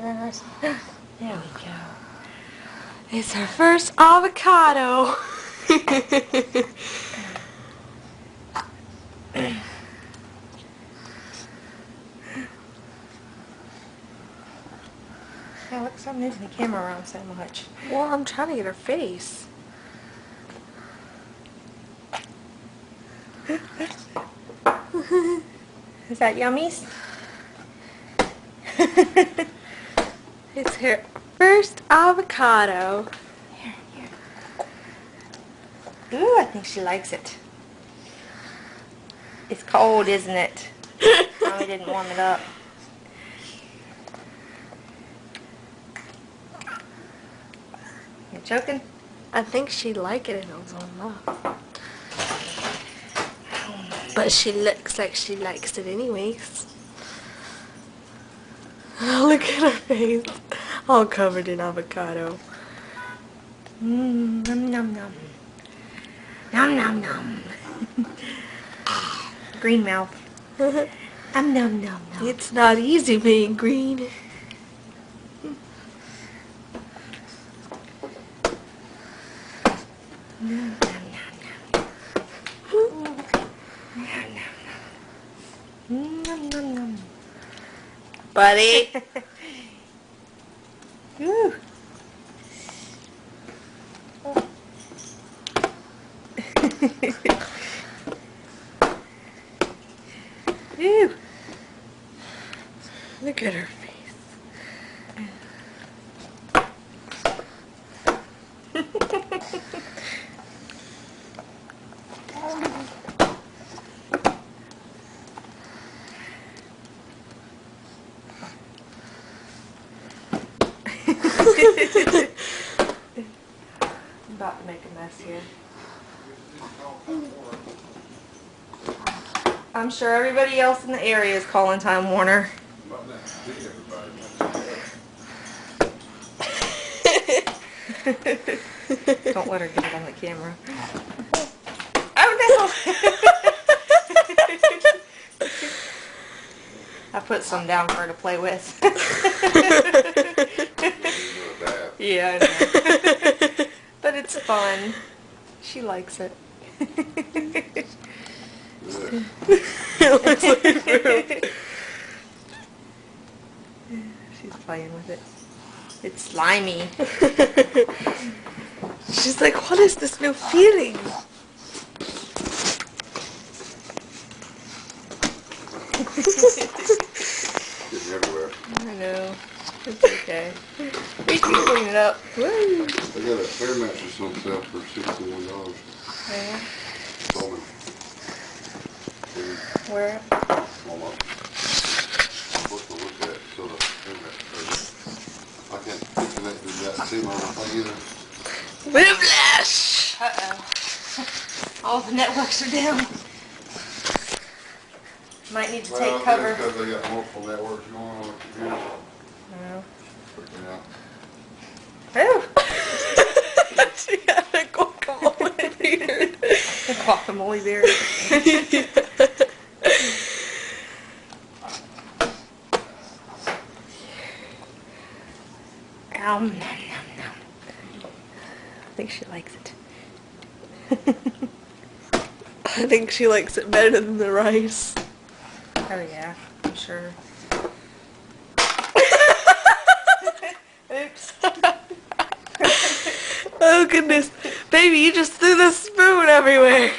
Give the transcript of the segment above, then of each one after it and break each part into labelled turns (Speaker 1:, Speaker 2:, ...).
Speaker 1: There we go.
Speaker 2: It's our first avocado.
Speaker 1: Yeah, look, stop moving the camera around so much.
Speaker 2: Well, I'm trying to get her face.
Speaker 1: Is that yummies?
Speaker 2: It's her first avocado.
Speaker 1: Here, here. Ooh, I think she likes it. It's cold, isn't it? Mommy didn't warm it up. You're joking?
Speaker 2: I think she'd like it if it was warm up. But she looks like she likes it anyways. Look at her face. All covered in avocado.
Speaker 1: Mmm, nom nom nom. Nom nom nom. Green mouth. Nom nom nom nom.
Speaker 2: It's not easy being green.
Speaker 1: Nom nom nom nom. Nom nom nom.
Speaker 2: Buddy.
Speaker 1: Ooh. Ooh.
Speaker 2: Look at her face.
Speaker 1: I'm about to make a mess here. I'm sure everybody else in the area is calling Time Warner. Don't let her get it on the camera. Oh no! I put some down for her to play with. Yeah, I know. But it's fun. She likes it.
Speaker 2: It looks like fruit.
Speaker 1: She's playing with it. It's slimy.
Speaker 2: She's like, what is this new feeling?
Speaker 3: Getting everywhere.
Speaker 1: I know. It's okay. We can clean it up. Woo.
Speaker 3: I got a air mattress on sale for $61.
Speaker 1: Yeah.
Speaker 3: Coleman.
Speaker 1: Where?
Speaker 3: Walmart. I'm supposed to look at it so the air mattress. I can't get connected to that team on the thing either.
Speaker 2: Whiplash!
Speaker 1: Uh-oh. All the networks are down. Might need to take
Speaker 3: Well,
Speaker 1: cover.
Speaker 3: that's because they got multiple networks going on the computer.
Speaker 1: No.
Speaker 3: Freaking out.
Speaker 1: Oh.
Speaker 2: She had a guacamole beard.
Speaker 1: Guacamole beard. Nom, nom, nom. I think she likes it.
Speaker 2: I think she likes it better than the rice.
Speaker 1: Oh yeah, I'm sure. Oops.
Speaker 2: Oh goodness. Baby, you just threw the spoon everywhere.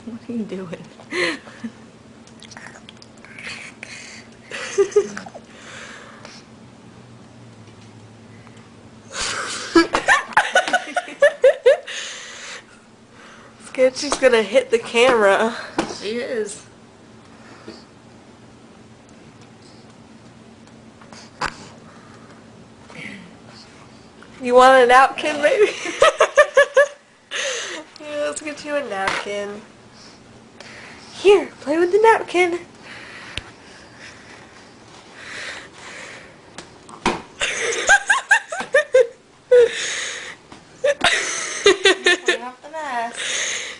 Speaker 1: What are you doing?
Speaker 2: Scared she's gonna hit the camera.
Speaker 1: She is.
Speaker 2: You want a napkin, baby? Yeah, let's get you a napkin. Here, play with the napkin.
Speaker 1: mess.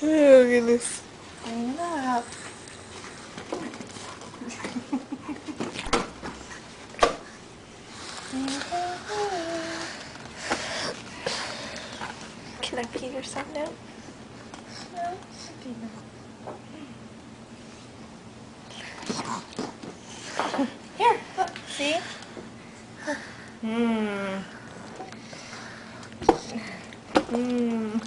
Speaker 2: Oh goodness.
Speaker 1: Clean it up.
Speaker 2: Can I pee or something now?
Speaker 1: No, should be no. Here, look, see? Mmm. Mmm.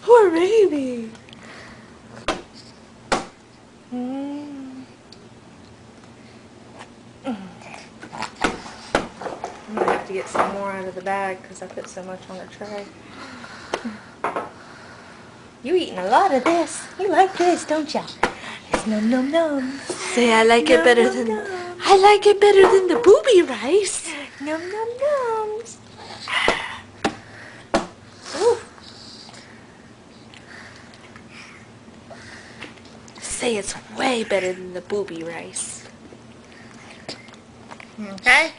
Speaker 2: Poor baby.
Speaker 1: I'm gonna have to get some more out of the bag because I put so much on the tray. You eating a lot of this. You like this, don't ya? It's num num num.
Speaker 2: Say I like it better than I like it better than the booby rice.
Speaker 1: Num num nums. Ooh.
Speaker 2: Say it's way better than the booby rice.
Speaker 1: Okay.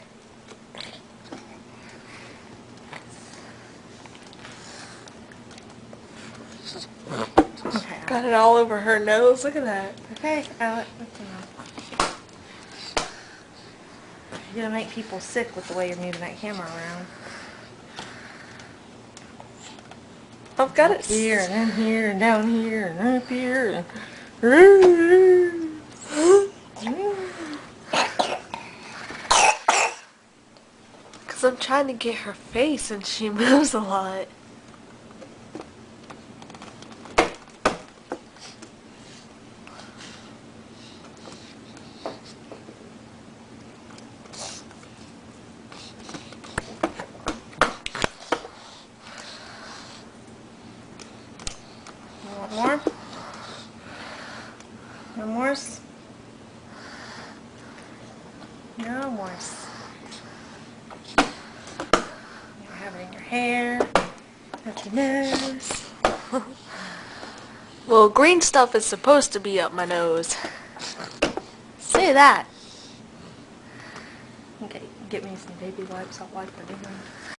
Speaker 1: Okay.
Speaker 2: Got it all over her nose. Look at that.
Speaker 1: Okay, Alec. That's enough. You're gonna make people sick with the way you're moving that camera around.
Speaker 2: I've got it.
Speaker 1: Here and then here and down here and up here and
Speaker 2: Because I'm trying to get her face and she moves a lot.
Speaker 1: You want more? No more? No more. You have it in your hair, up your nose.
Speaker 2: Well, green stuff is supposed to be up my nose. Say that.
Speaker 1: Okay, get me some baby wipes. I'll wipe everything.